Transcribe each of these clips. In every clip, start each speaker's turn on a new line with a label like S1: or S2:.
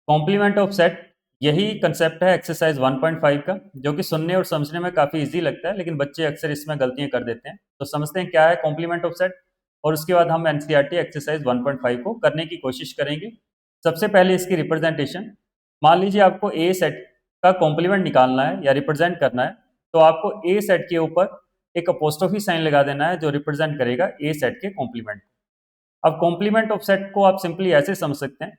S1: Complement of set, यही concept है exercise 1.5 का, जो कि सुनने और समझने में काफ़ी इजी लगता है, लेकिन बच्चे अक्सर इसमें गलतियां कर देते हैं। तो समझते हैं क्या है कॉम्प्लीमेंट ऑफ सेट, और उसके बाद हम एनसीईआरटी एक्सरसाइज 1.5 को करने की कोशिश करेंगे। सबसे पहले इसकी रिप्रेजेंटेशन, मान लीजिए आपको ए सेट का कॉम्प्लीमेंट निकालना है या रिप्रेजेंट करना है, तो आपको ए सेट के ऊपर एक अपोस्ट्रोफी साइन लगा देना है जो रिप्रेजेंट करेगा ए सेट के कॉम्प्लीमेंट। अब कॉम्प्लीमेंट ऑफ सेट को आप सिंपली ऐसे समझ सकते हैं,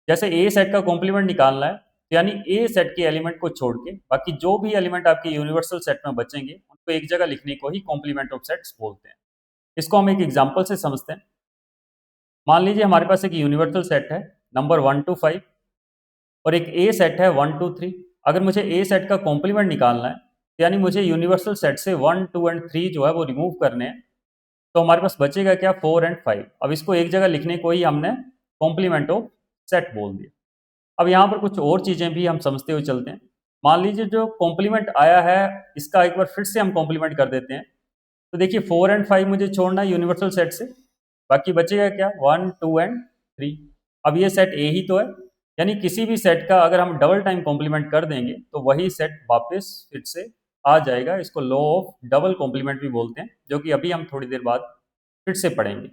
S1: जैसे ए सेट का कॉम्प्लीमेंट निकालना है, यानी ए सेट के एलिमेंट को छोड़ के बाकी जो भी एलिमेंट आपके यूनिवर्सल सेट में बचेंगे उनको एक जगह लिखने को ही कॉम्प्लीमेंट ऑफ सेट्स बोलते हैं। इसको हम एक एग्जांपल से समझते हैं। मान लीजिए हमारे पास एक यूनिवर्सल सेट है नंबर 1 to 5 और एक ए सेट है 1 to 3। अगर मुझे ए सेट का कॉम्प्लीमेंट निकालना है, यानी मुझे यूनिवर्सल सेट से 1, 2 और 3 जो है वो रिमूव करने हैं, तो हमारे पास बचेगा क्या, 4 और 5। अब इसको एक जगह लिखने को ही हमने कॉम्प्लीमेंट ऑफ सेट बोल दिया। अब यहाँ पर कुछ और चीजें भी हम समझते हुए चलते हैं। मान लीजिए जो कॉम्प्लीमेंट आया है, इसका एक बार फिर से हम कॉम्प्लीमेंट कर देते हैं। तो देखिए 4 और 5 मुझे छोड़ना है यूनिवर्सल सेट से, बाकी बचेगा क्या, 1, 2 और 3। अब ये सेट ए ही तो है, यानी किसी भी सेट का अगर हम डबल टाइम कॉम्प्लीमेंट कर देंगे तो वही सेट वापस फिर से आ जाएगा। इसको लॉ ऑफ डबल कॉम्प्लीमेंट भी बोलते हैं, जो कि अभी हम थोड़ी देर बाद फिर से पढ़ेंगे।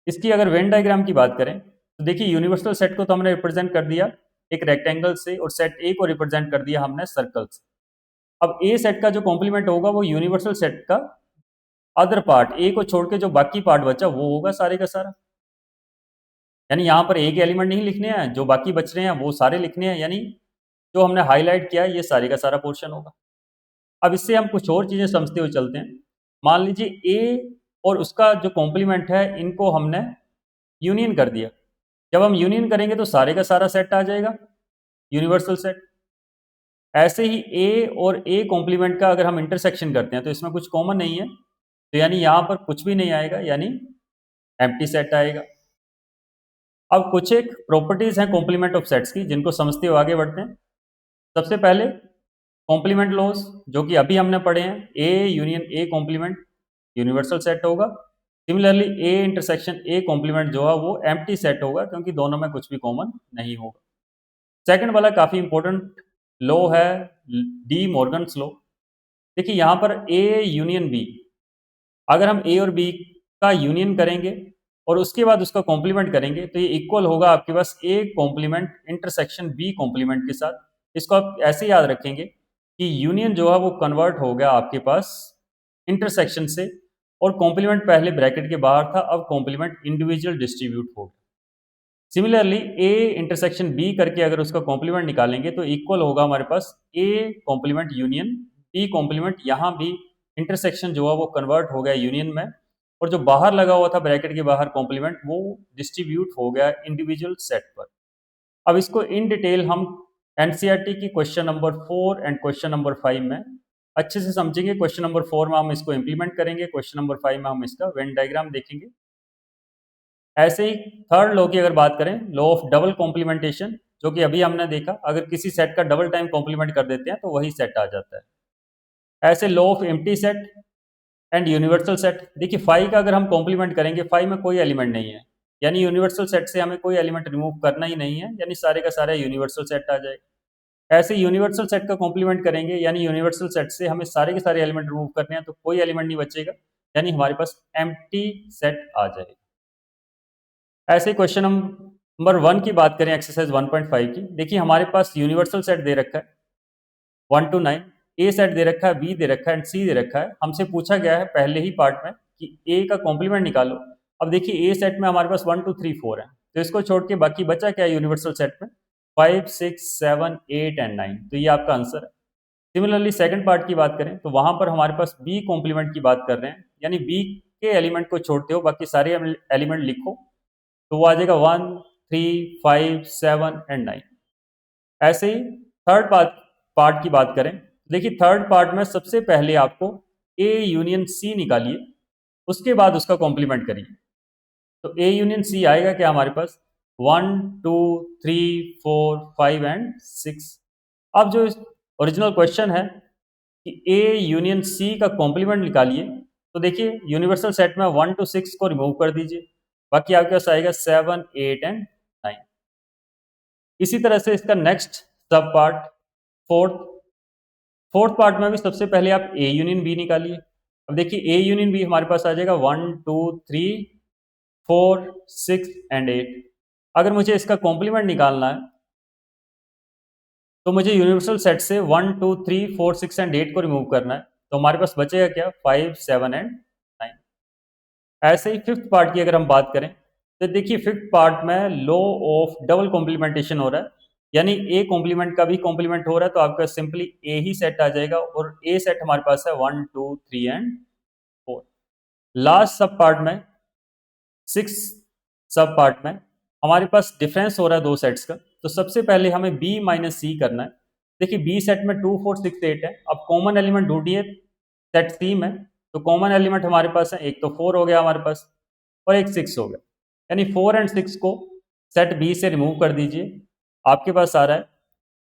S1: इसकी अगर वेन डायग्राम की बात करें तो देखिए यूनिवर्सल सेट को तो हमने रिप्रेजेंट कर दिया एक रेक्टेंगल से, और सेट ए को रिप्रेजेंट कर दिया हमने सर्कल से। अब ए सेट का जो कॉम्प्लीमेंट होगा वो यूनिवर्सल सेट का अदर पार्ट, ए को छोड़ के जो बाकी पार्ट बचा वो होगा सारे का सारा। यानी यहाँ पर ए के एलिमेंट नहीं लिखने हैं, जो बाकी बच रहे हैं वो सारे लिखने हैं, यानी जो हमने हाईलाइट किया है ये सारे का सारा पोर्शन होगा। अब इससे हम कुछ और चीजें समझते हुए चलते हैं। मान लीजिए ए और उसका जो कॉम्प्लीमेंट है इनको हमने यूनियन कर दिया। जब हम यूनियन करेंगे तो सारे का सारा सेट आ जाएगा, यूनिवर्सल सेट। ऐसे ही ए और ए कॉम्प्लीमेंट का अगर हम इंटरसेक्शन करते हैं तो इसमें कुछ कॉमन नहीं है, तो यानी यहाँ पर कुछ भी नहीं आएगा, यानी एम्प्टी सेट आएगा। अब कुछ एक प्रॉपर्टीज हैं कॉम्प्लीमेंट ऑफ सेट्स की, जिनको समझते हुए आगे बढ़ते हैं। सबसे पहले कॉम्प्लीमेंट लॉज, जो कि अभी हमने पढ़े हैं, A union A complement universal set होगा। Similarly A intersection A complement जो है वो एम्प्टी सेट होगा, क्योंकि दोनों में कुछ भी कॉमन नहीं होगा। सेकंड वाला काफी इंपॉर्टेंट लॉ है, डी मॉर्गन्स लॉ। देखिए यहाँ पर ए यूनियन बी, अगर हम ए और बी का यूनियन करेंगे और उसके बाद उसका कॉम्प्लीमेंट करेंगे तो ये इक्वल होगा आपके पास A complement intersection B complement के साथ। इसको आप ऐसे याद रखेंगे कि यूनियन जो है वो कन्वर्ट हो गया आपके पास इंटरसेक्शन से, और कॉम्प्लीमेंट पहले ब्रैकेट के बाहर था, अब कॉम्प्लीमेंट इंडिविजुअल डिस्ट्रीब्यूट हो गया। सिमिलरली ए इंटरसेक्शन बी करके अगर उसका कॉम्प्लीमेंट निकालेंगे तो इक्वल होगा हमारे पास A complement union B complement. यहाँ भी इंटरसेक्शन जो है वो कन्वर्ट हो गया यूनियन में, और जो बाहर लगा हुआ था ब्रैकेट के बाहर कॉम्प्लीमेंट वो डिस्ट्रीब्यूट हो गया इंडिविजुअल सेट पर। अब इसको इन डिटेल हम एनसीईआरटी की question number 4 and question number 5 में अच्छे से समझेंगे। क्वेश्चन नंबर 4 में हम इसको इंप्लीमेंट करेंगे, क्वेश्चन नंबर 5 में हम इसका वेन डायग्राम देखेंगे। ऐसे ही थर्ड लॉ की अगर बात करें, लॉ ऑफ डबल कॉम्प्लीमेंटेशन, जो कि अभी हमने देखा, अगर किसी सेट का डबल टाइम कॉम्प्लीमेंट कर देते हैं तो वही सेट आ जाता है। ऐसे law of empty set and universal set, देखिए 5 का अगर हम कॉम्प्लीमेंट करेंगे, 5 में कोई एलिमेंट नहीं है, यानी यूनिवर्सल सेट से हमें कोई एलिमेंट रिमूव करना ही नहीं है, यानी सारे का सारा यूनिवर्सल सेट आ जाएगा। ऐसे यूनिवर्सल सेट का कॉम्प्लीमेंट करेंगे, यानी यूनिवर्सल सेट से हमें सारे के सारे एलिमेंट रिमूव करने हैं, तो कोई एलिमेंट नहीं बचेगा, यानी हमारे पास एम्प्टी सेट आ जाएगा। ऐसे क्वेश्चन नंबर 1 की बात करें एक्सरसाइज 1.5 की, देखिए हमारे पास यूनिवर्सल सेट दे रखा है 1 to 9, ए सेट दे रखा है, बी दे रखा है एंड सी दे रखा है। हमसे पूछा गया है पहले ही पार्ट में कि ए का कॉम्प्लीमेंट निकालो। अब देखिए ए सेट में हमारे पास 1, 2, 3, 4 है, तो इसको छोड़ के बाकी बचा क्या यूनिवर्सल सेट में, 5, 6, 7, 8 एंड 9, तो ये आपका आंसर है। सिमिलरली सेकंड पार्ट की बात करें तो वहां पर हमारे पास बी कॉम्प्लीमेंट की बात कर रहे हैं, यानी बी के एलिमेंट को छोड़ते हो बाकी सारे एलिमेंट लिखो, तो वो आ जाएगा 1, 3, 5, 7 एंड 9। ऐसे ही थर्ड पार्ट की बात करें, देखिए थर्ड पार्ट में सबसे पहले आपको ए यूनियन सी निकालिए, उसके बाद उसका कॉम्प्लीमेंट करिए। तो ए यूनियन सी आएगा क्या हमारे पास, 1, 2, 3, 4, 5 एंड 6। अब जो ओरिजिनल क्वेश्चन है कि ए यूनियन सी का कॉम्प्लीमेंट निकालिए, तो देखिए यूनिवर्सल सेट में 1 to 6 को रिमूव कर दीजिए, बाकी आपके पास आएगा 7, 8 एंड 9। इसी तरह से इसका नेक्स्ट सब पार्ट फोर्थ फोर्थ पार्ट में भी सबसे पहले आप ए यूनियन बी निकालिए। अब देखिए ए यूनियन बी हमारे पास आ जाएगा 1 2 3 4 6 एंड 8। अगर मुझे इसका कॉम्प्लीमेंट निकालना है तो मुझे यूनिवर्सल सेट से 1 2 3 4 6 एंड 8 को रिमूव करना है। तो हमारे पास बचेगा क्या 5 7 एंड 9। ऐसे ही फिफ्थ पार्ट की अगर हम बात करें तो देखिए फिफ्थ पार्ट में लॉ ऑफ डबल कॉम्प्लीमेंटेशन हो रहा है, यानी ए कॉम्प्लीमेंट का भी कॉम्प्लीमेंट हो रहा है, तो आपका सिंपली ए ही सेट आ जाएगा और ए सेट हमारे पास है 1 2 3 एंड 4। लास्ट सब पार्ट में सिक्स सब पार्ट में हमारे पास डिफरेंस हो रहा है दो सेट्स का। तो सबसे पहले हमें बी माइनस सी करना है। देखिए बी सेट में 2 4 6 8 है। अब कॉमन एलिमेंट ढूंढिए सेट सी में। तो कॉमन एलिमेंट हमारे पास है, एक तो 4 हो गया हमारे पास और एक 6 हो गया, यानी 4 एंड 6 को सेट बी से रिमूव कर दीजिए। आपके पास आ रहा है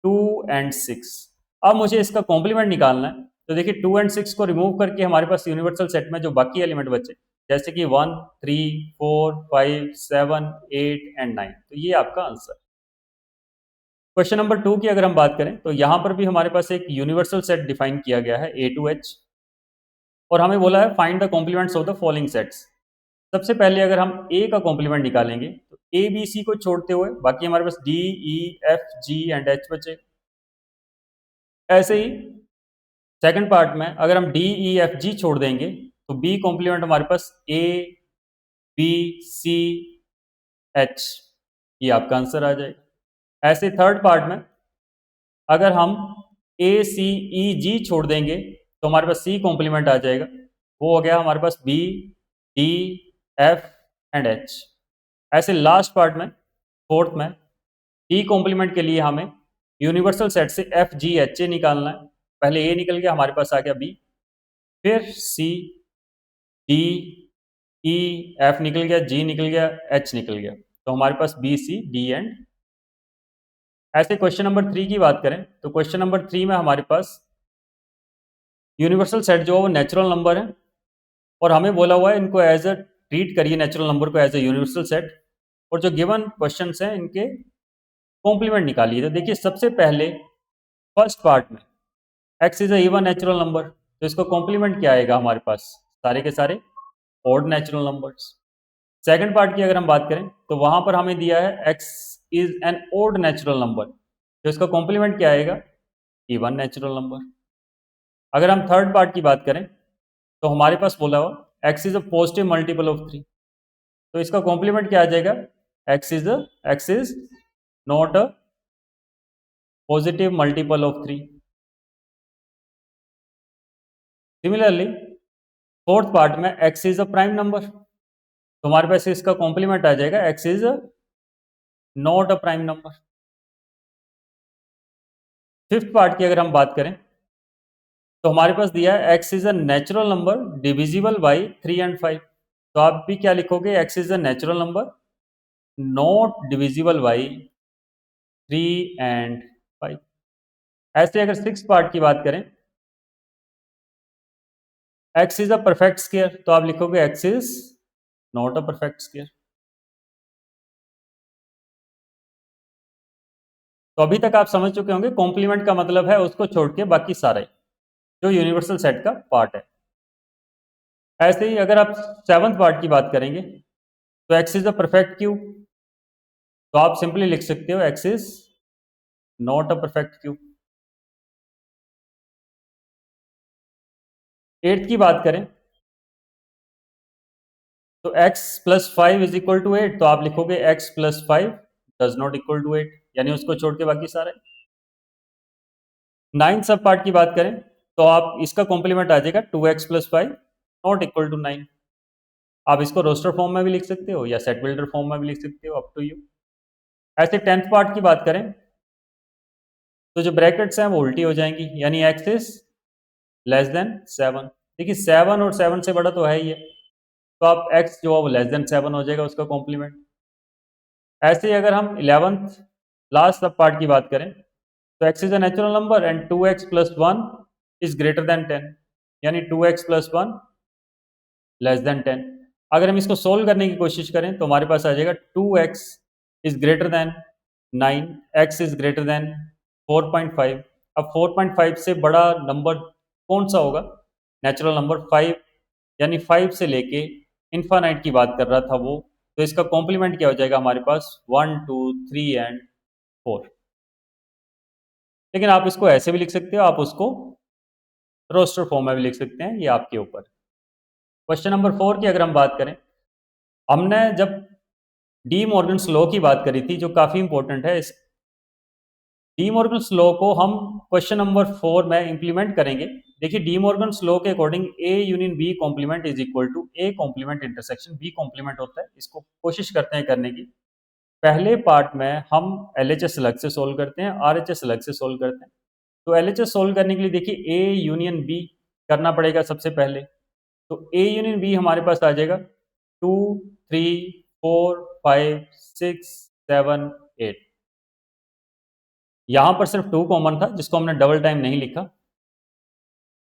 S1: 2 एंड 6। अब मुझे इसका कॉम्प्लीमेंट निकालना है। तो देखिए 2 एंड 6 को रिमूव करके हमारे पास यूनिवर्सल सेट में जो बाकी एलिमेंट बचे जैसे कि 1 3 4 5 7 8 एंड 9, तो ये आपका आंसर। क्वेश्चन नंबर 2 की अगर हम बात करें तो यहां पर भी हमारे पास एक यूनिवर्सल सेट डिफाइन किया गया है ए टू एच, और हमें बोला है find the complements of the following sets. सबसे पहले अगर हम ए का कॉम्प्लीमेंट निकालेंगे तो ए बी सी को छोड़ते हुए बाकी हमारे पास D E F G and H बचे। ऐसे ही सेकंड पार्ट में अगर हम डी ई एफ जी छोड़ देंगे तो बी कॉम्प्लीमेंट हमारे पास ए बी सी एच, ये आपका आंसर आ जाएगा। ऐसे थर्ड पार्ट में अगर हम ए सी ई जी छोड़ देंगे तो हमारे पास सी कॉम्प्लीमेंट आ जाएगा, वो हो गया हमारे पास B D F and H. ऐसे लास्ट पार्ट में फोर्थ में डी कॉम्प्लीमेंट के लिए हमें यूनिवर्सल सेट से एफ जी एच ए निकालना है। पहले ए निकल गया, हमारे पास आ गया बी, फिर सी डी ई एफ निकल गया, जी निकल गया, एच निकल गया, तो हमारे पास बी सी डी एंड। ऐसे क्वेश्चन नंबर 3 की बात करें तो क्वेश्चन नंबर 3 में हमारे पास यूनिवर्सल सेट जो है वो नेचुरल नंबर है, और हमें बोला हुआ है इनको एज अ ट्रीट करिए नेचुरल नंबर को एज अ यूनिवर्सल सेट, और जो गिवन क्वेश्चंस हैं इनके कॉम्प्लीमेंट निकालिए। तो देखिए सबसे पहले फर्स्ट पार्ट में x is a even natural number, तो इसका कॉम्प्लीमेंट क्या आएगा हमारे पास, सारे के सारे odd natural numbers. Second part की अगर हम बात करें तो वहां पर हमें दिया है x is an odd natural number, तो इसका कॉम्प्लीमेंट क्या आएगा, इवन नेचुरल नंबर। अगर हम थर्ड पार्ट की बात करें तो हमारे पास बोला हुआ x is a positive multiple of 3, तो इसका कॉम्प्लीमेंट क्या आ जाएगा, x is not a positive multiple of 3। Similarly fourth part में x is a prime number, तो हमारे पास इसका कॉम्प्लीमेंट आ जाएगा x is not a prime number. Fifth part की अगर हम बात करें तो हमारे पास दिया है x is a natural number divisible by 3 and 5, तो आप भी क्या लिखोगे, x is a natural number not divisible by 3 and 5। ऐसे अगर सिक्स पार्ट की बात करें x is a perfect square, तो आप लिखोगे x is not a perfect square. तो अभी तक आप समझ चुके होंगे कॉम्प्लीमेंट का मतलब है उसको छोड़ के बाकी सारे जो यूनिवर्सल सेट का पार्ट है। ऐसे ही अगर आप सेवंथ पार्ट की बात करेंगे तो X is a perfect cube, तो आप सिंपली लिख सकते हो X is not a perfect cube. Eighth की बात करें तो x plus 5 is equal to 8, तो आप लिखोगे x plus 5 does not equal to 8, यानी उसको छोड़ के बाकी सारे। नाइन्थ सब पार्ट की बात करें तो आप इसका कॉम्प्लीमेंट आ जाएगा 2x plus 5 not equal to 9। आप इसको रोस्टर फॉर्म में भी लिख सकते हो या सेट बिल्डर फॉर्म में भी लिख सकते हो, अप टू यू। ऐसे टेंथ पार्ट की बात करें तो जो ब्रैकेट्स हैं वो उल्टी हो जाएंगी, यानी x इज लेस देन 7। देखिए 7 और 7 से बड़ा तो है ही है, तो आप x जो है वो लेस देन 7 हो जाएगा उसका कॉम्प्लीमेंट। ऐसे ही अगर हम 11th लास्ट सब पार्ट की बात करें तो x is a natural number and 2x plus 1 is greater than 10, यानी 2x प्लस 1 लेस देन 10। अगर हम इसको सोल्व करने की कोशिश करें तो हमारे पास आ जाएगा 2x is greater than 9, x is greater than 4.5। अब 4.5 से बड़ा नंबर कौन सा होगा? नेचुरल नंबर 5, यानी 5 से लेके इन्फानाइट की बात कर रहा था वो। तो इसका कॉम्प्लीमेंट क्या हो जाएगा हमारे पास? 1, 2, 3 एंड 4। लेकिन आप इसको ऐसे भी लिख सकते हो, आप उसको रोस्टर फॉर्म में भी लिख सकते हैं, ये आपके ऊपर। क्वेश्चन नंबर 4 की अगर हम बात करें, हमने जब डी मॉर्गन्स लॉ की बात करी थी, जो काफी इंपॉर्टेंट है, इस डी मॉर्गन्स लॉ को हम क्वेश्चन नंबर 4 में इंप्लीमेंट करेंगे। देखिए, डी मॉर्गन्स लॉ के according A union B complement is equal to A complement intersection B complement होता है। इसको कोशिश करते हैं करने की। पहले पार्ट में हम एलएचएस अलग से सोल्व करते हैं, आरएचएस अलग से सोल्व करते हैं। तो एलएचएस सोल्व करने के लिए देखिए ए यूनियन बी करना पड़ेगा सबसे पहले। तो ए यूनियन बी हमारे पास आ जाएगा 2, 3, 4, 5, 6, 7, 8। यहां पर सिर्फ 2 कॉमन था, जिसको हमने डबल टाइम नहीं लिखा।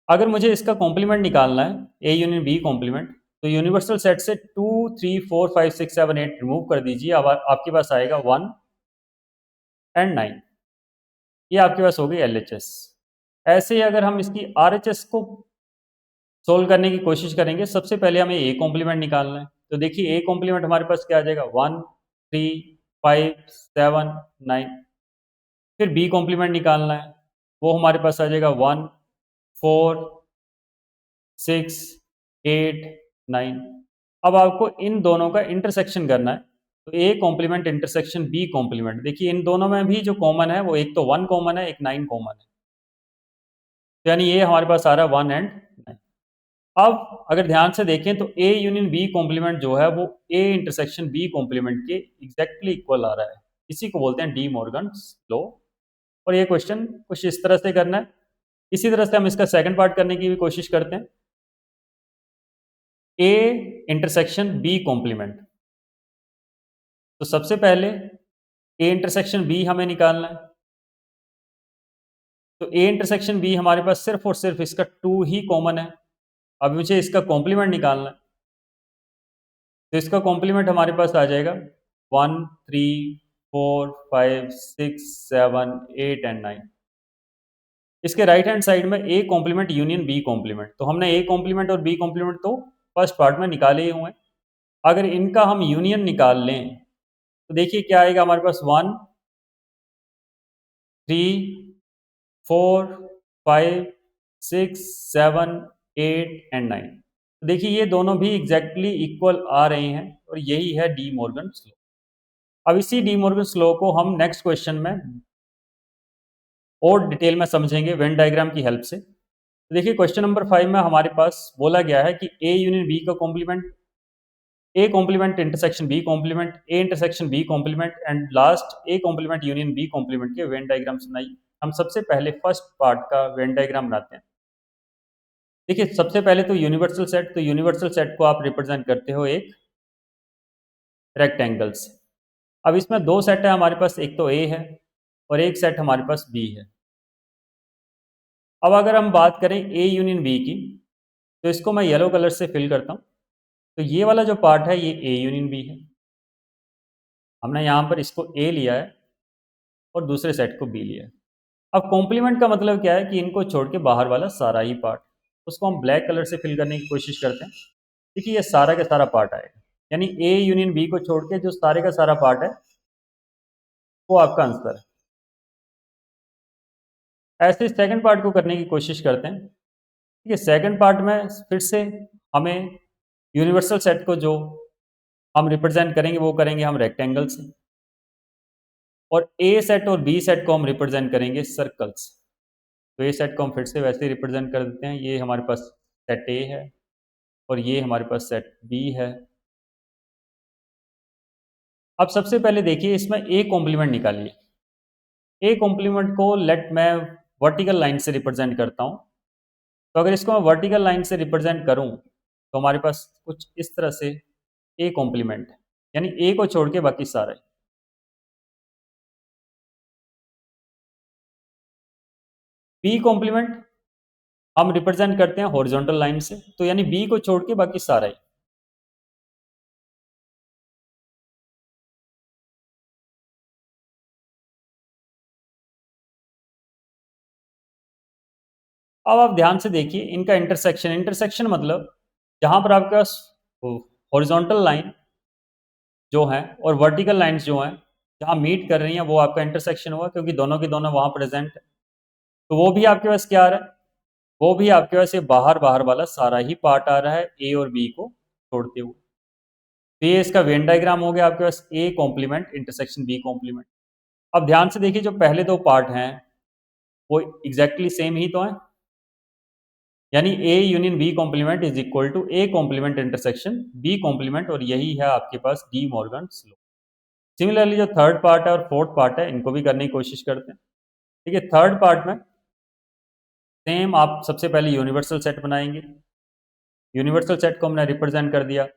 S1: अगर मुझे इसका कॉम्प्लीमेंट निकालना है, ए यूनियन बी कॉम्प्लीमेंट, तो यूनिवर्सल सेट से 2, 3, 4, 5, 6, 7, 8 रिमूव कर दीजिए। अब आपके पास आएगा 1 एंड 9। ये आपके पास हो गई एलएचएस। ऐसे ही अगर हम इसकी आरएचएस को सोल्व करने की कोशिश करेंगे, सबसे पहले हमें ए कॉम्प्लीमेंट निकालना है। तो देखिए, ए कॉम्प्लीमेंट हमारे पास क्या आ जाएगा? 1, 3, 5, 7, 9। फिर बी कॉम्प्लीमेंट निकालना है, वो हमारे पास आ जाएगा 1, 4, 6, 8, 9। अब आपको इन दोनों का इंटरसेक्शन करना है। तो A complement intersection B complement, देखिए इन दोनों में भी जो कॉमन है वो एक तो 1 कॉमन है, एक 9 कॉमन है। तो यानी ये हमारे पास आ रहा है 1 एंड 9। अब अगर ध्यान से देखें तो ए यूनियन बी कॉम्प्लीमेंट जो है वो ए इंटरसेक्शन बी कॉम्प्लीमेंट के एग्जैक्टली इक्वल आ रहा है। इसी को बोलते हैं डी मॉर्गन्स लॉ। और ये क्वेश्चन कुछ इस तरह से करना है। इसी तरह से हम इसका सेकंड पार्ट करने की भी कोशिश करते हैं। ए इंटरसेक्शन बी कॉम्प्लीमेंट, तो सबसे पहले ए इंटरसेक्शन बी हमें निकालना है। तो ए इंटरसेक्शन बी हमारे पास सिर्फ और सिर्फ इसका 2 ही कॉमन है। अब मुझे इसका कॉम्प्लीमेंट निकालना है। तो इसका कॉम्प्लीमेंट हमारे पास आ जाएगा 1, 3, 4, 5, 6, 7, 8 एंड 9। इसके राइट हैंड साइड में A complement union B complement, तो हमने ए कॉम्प्लीमेंट और बी कॉम्प्लीमेंट तो फर्स्ट पार्ट में निकाले ही हुए हैं। अगर इनका हम यूनियन निकाल लें तो देखिए क्या आएगा हमारे पास? 1, 3, 4, 5, 6, 7, 8 एंड 9। तो देखिए ये दोनों भी एग्जैक्टली इक्वल आ रहे हैं, और यही है डी मॉर्गन्स लॉ। अब इसी डी मॉर्गन्स लॉ को हम नेक्स्ट क्वेश्चन में और डिटेल में समझेंगे वेन डायग्राम की हेल्प से। तो देखिए क्वेश्चन नंबर 5 में हमारे पास बोला गया है कि ए यूनियन बी का complement, A complement intersection B complement, A intersection B complement and last A complement union B complement के वेन डायग्राम सुनाइए। हम सबसे पहले फर्स्ट पार्ट का वेन डायग्राम बनाते हैं। देखिए सबसे पहले तो यूनिवर्सल सेट, तो यूनिवर्सल सेट को आप रिप्रेजेंट करते हो एक रेक्टेंगल से। अब इसमें दो सेट है हमारे पास, एक तो ए है और एक सेट हमारे पास बी है। अब अगर हम बात करें ए यूनियन बी की, तो इसको मैं येलो कलर से फिल करता हूँ। तो ये वाला जो पार्ट है ये ए यूनियन बी है। हमने यहाँ पर इसको ए लिया है और दूसरे सेट को बी लिया है। अब कॉम्प्लीमेंट का मतलब क्या है कि इनको छोड़ के बाहर वाला सारा ही पार्ट, उसको हम ब्लैक कलर से फिल करने की कोशिश करते हैं। देखिए ये सारा का सारा पार्ट आएगा, यानी ए यूनियन बी को छोड़ के जो सारे का सारा पार्ट है वो आपका आंसर है। ऐसे सेकंड पार्ट को करने की कोशिश करते हैं। ठीक है, सेकंड पार्ट में फिर से हमें यूनिवर्सल सेट को जो हम रिप्रेजेंट करेंगे वो करेंगे हम रेक्टेंगल से, और ए सेट और बी सेट को हम रिप्रेजेंट करेंगे सर्कल से। तो ए सेट को हम फिर से वैसे ही रिप्रेजेंट कर देते हैं। ये हमारे पास सेट ए है और ये हमारे पास सेट बी है। अब सबसे पहले देखिए इसमें ए कॉम्प्लीमेंट निकालिए। ए कॉम्प्लीमेंट को लेट मैं वर्टिकल लाइन से रिप्रेजेंट करता हूँ। तो अगर इसको मैं वर्टिकल लाइन से रिप्रेजेंट करूँ तो हमारे पास कुछ इस तरह से ए कॉम्प्लीमेंट है, यानी ए को छोड़ के बाकी सारा है। बी कॉम्प्लीमेंट हम रिप्रेजेंट करते हैं हॉरिजॉन्टल लाइन से, तो यानी बी को छोड़ के बाकी सारा है। अब आप ध्यान से देखिए इनका इंटरसेक्शन, इंटरसेक्शन मतलब जहां पर आपके पास हॉरिजॉन्टल लाइन जो है और वर्टिकल लाइंस जो हैं जहां मीट कर रही हैं वो आपका इंटरसेक्शन हुआ, क्योंकि दोनों के दोनों वहां प्रेजेंट है। तो वो भी आपके पास क्या आ रहा है, वो भी आपके पास ये बाहर बाहर वाला सारा ही पार्ट आ रहा है ए और बी को छोड़ते हुए। तो ये इसका वेन डायग्राम हो गया आपके पास, A complement intersection B complement. अब ध्यान से देखिए जो पहले दो पार्ट हैं वो एग्जैक्टली सेम ही तो है, यानी A union B complement is equal to A complement intersection B complement, और यही है आपके पास डी मॉर्गन्स लॉ। सिमिलरली जो थर्ड पार्ट है और फोर्थ पार्ट है इनको भी करने की कोशिश करते हैं। ठीक है, थर्ड पार्ट में सेम आप सबसे पहले यूनिवर्सल सेट बनाएंगे। यूनिवर्सल सेट को हमने रिप्रेजेंट कर दिया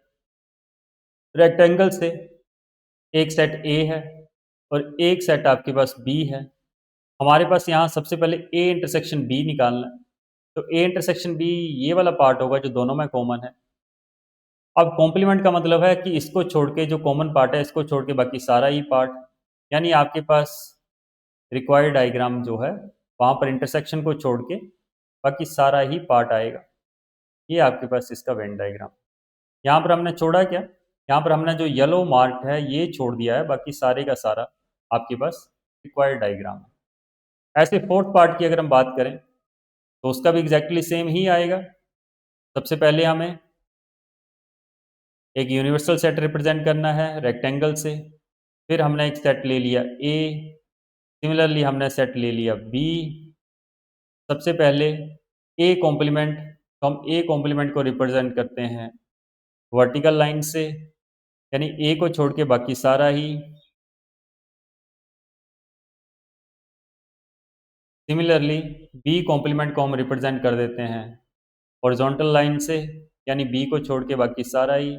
S1: रेक्टेंगल से, एक सेट ए है और एक सेट आपके पास बी है। हमारे पास यहाँ सबसे पहले ए इंटरसेक्शन बी निकालना है, तो ए इंटरसेक्शन बी ये वाला पार्ट होगा जो दोनों में कॉमन है। अब कॉम्प्लीमेंट का मतलब है कि इसको छोड़ के जो कॉमन पार्ट है इसको छोड़ के बाकी सारा ही पार्ट, यानी आपके पास रिक्वायर्ड डायग्राम जो है वहाँ पर इंटरसेक्शन को छोड़ के बाकी सारा ही पार्ट आएगा। ये आपके पास इसका वेन डायग्राम। यहाँ पर हमने छोड़ा क्या, यहाँ पर हमने जो येलो मार्क है ये छोड़ दिया है, बाकी सारे का सारा आपके पास रिक्वायर्ड डायग्राम है। ऐसे फोर्थ पार्ट की अगर हम बात करें तो उसका भी एग्जैक्टली सेम ही आएगा। सबसे पहले हमें एक यूनिवर्सल सेट रिप्रेजेंट करना है रेक्टेंगल से, फिर हमने एक सेट ले लिया ए, सिमिलरली हमने सेट ले लिया बी। सबसे पहले ए कॉम्प्लीमेंट, तो हम ए कॉम्प्लीमेंट को रिप्रेजेंट करते हैं वर्टिकल लाइन से, यानी ए को छोड़ के बाकी सारा ही। सिमिलरली बी कॉम्प्लीमेंट को हम रिप्रेजेंट कर देते हैं हॉरिजॉन्टल लाइन से, यानी बी को छोड़ के बाकी सारा ही।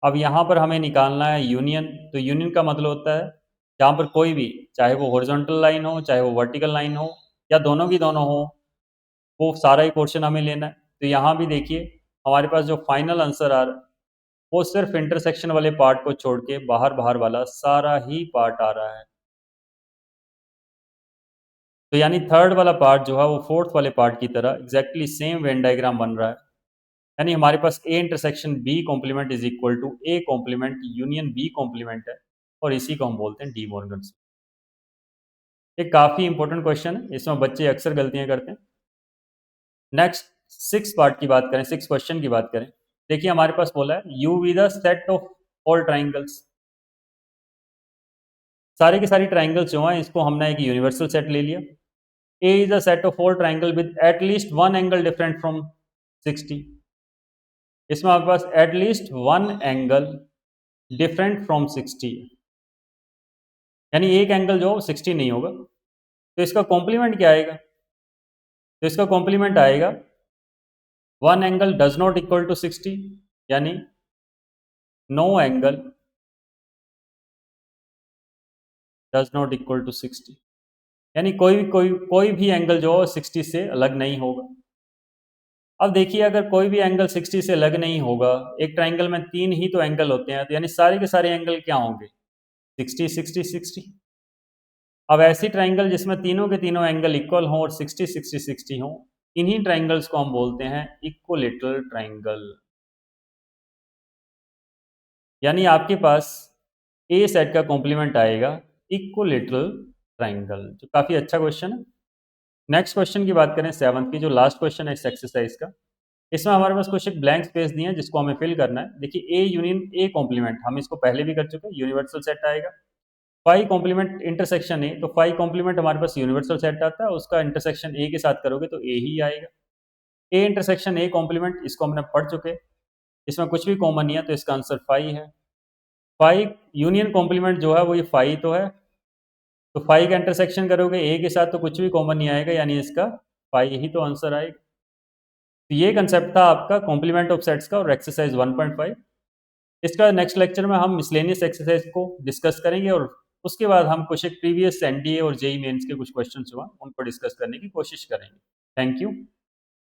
S1: अब यहाँ पर हमें निकालना है यूनियन, तो यूनियन का मतलब होता है जहाँ पर कोई भी, चाहे वो हॉरिजॉन्टल लाइन हो चाहे वो वर्टिकल लाइन हो या दोनों की दोनों हो, वो सारा ही पोर्शन हमें लेना है। तो यहाँ भी देखिए हमारे पास जो फाइनल आंसर आ रहा है वो सिर्फ इंटरसेक्शन वाले पार्ट को छोड़ के बाहर बाहर वाला सारा ही पार्ट आ रहा है। तो यानी थर्ड वाला पार्ट जो है वो फोर्थ वाले पार्ट की तरह एग्जैक्टली सेम वेन डायग्राम बन रहा है, यानी हमारे पास A intersection B complement is equal to A complement union B complement है, और इसी को हम बोलते हैं डी मॉर्गन्स। ये काफी इंपॉर्टेंट क्वेश्चन है, इसमें बच्चे अक्सर गलतियां करते हैं। नेक्स्ट सिक्स पार्ट की बात करें, सिक्स क्वेश्चन की बात करें, देखिए हमारे पास बोला है you with the set of all triangles. सारे के सारी ट्राइंगल्स जो हैं इसको हमने एक यूनिवर्सल सेट ले लिया। A is a set of all triangle with at least one angle different from 60। इसमें आपके पास at least one angle different from 60, यानी एक एंगल जो 60 नहीं होगा। तो इसका कॉम्प्लीमेंट क्या आएगा, तो इसका कॉम्प्लीमेंट आएगा one angle does not equal to 60, यानी no angle does not equal to 60, यानी कोई भी एंगल जो 60 से अलग नहीं होगा। अब देखिए अगर कोई भी एंगल 60 से अलग नहीं होगा, एक ट्राइंगल में तीन ही तो एंगल होते हैं, तो यानी सारे के सारे एंगल क्या होंगे 60 60 60। अब ऐसी ट्राइंगल जिसमें तीनों के तीनों एंगल इक्वल हों और 60 60 60 हों, इन्हीं ट्राइंगल्स को हम बोलते हैं इक्वलेटरल ट्राइंगल। यानी आपके पास ए सेट का कॉम्प्लीमेंट आएगा इक्वलेटरल ट्राइंगल, जो काफी अच्छा क्वेश्चन है। नेक्स्ट क्वेश्चन की बात करें सेवंथ की, जो लास्ट क्वेश्चन है इस एक्सरसाइज का, इसमें हमारे पास कुछ एक ब्लैंक स्पेस दिए हैं जिसको हमें फिल करना है। देखिए ए यूनियन ए कॉम्प्लीमेंट हम इसको पहले भी कर चुके हैं, यूनिवर्सल सेट आएगा। फाई कॉम्प्लीमेंट इंटरसेक्शन ए, तो फाई कॉम्प्लीमेंट हमारे पास यूनिवर्सल सेट आता है, उसका इंटरसेक्शन ए के साथ करोगे तो ए ही आएगा। ए इंटरसेक्शन ए कॉम्प्लीमेंट इसको हमने पढ़ चुके, इसमें कुछ भी कॉमन नहीं है तो इसका आंसर फाई है। फाई यूनियन कॉम्प्लीमेंट जो है वो ये फाई तो है, तो फाई का इंटरसेक्शन करोगे ए के साथ तो कुछ भी कॉमन नहीं आएगा, यानी इसका फाई ही तो आंसर आएगा। तो ये कंसेप्ट था आपका कॉम्प्लीमेंट ऑफ सेट्स का और एक्सरसाइज 1.5। इसका नेक्स्ट लेक्चर में हम मिसलेनियस एक्सरसाइज को डिस्कस करेंगे और उसके बाद हम कुछ एक प्रीवियस एनडीए और जेई मेंस के कुछ क्वेश्चन हुआ उनको डिस्कस करने की कोशिश करेंगे। Thank you.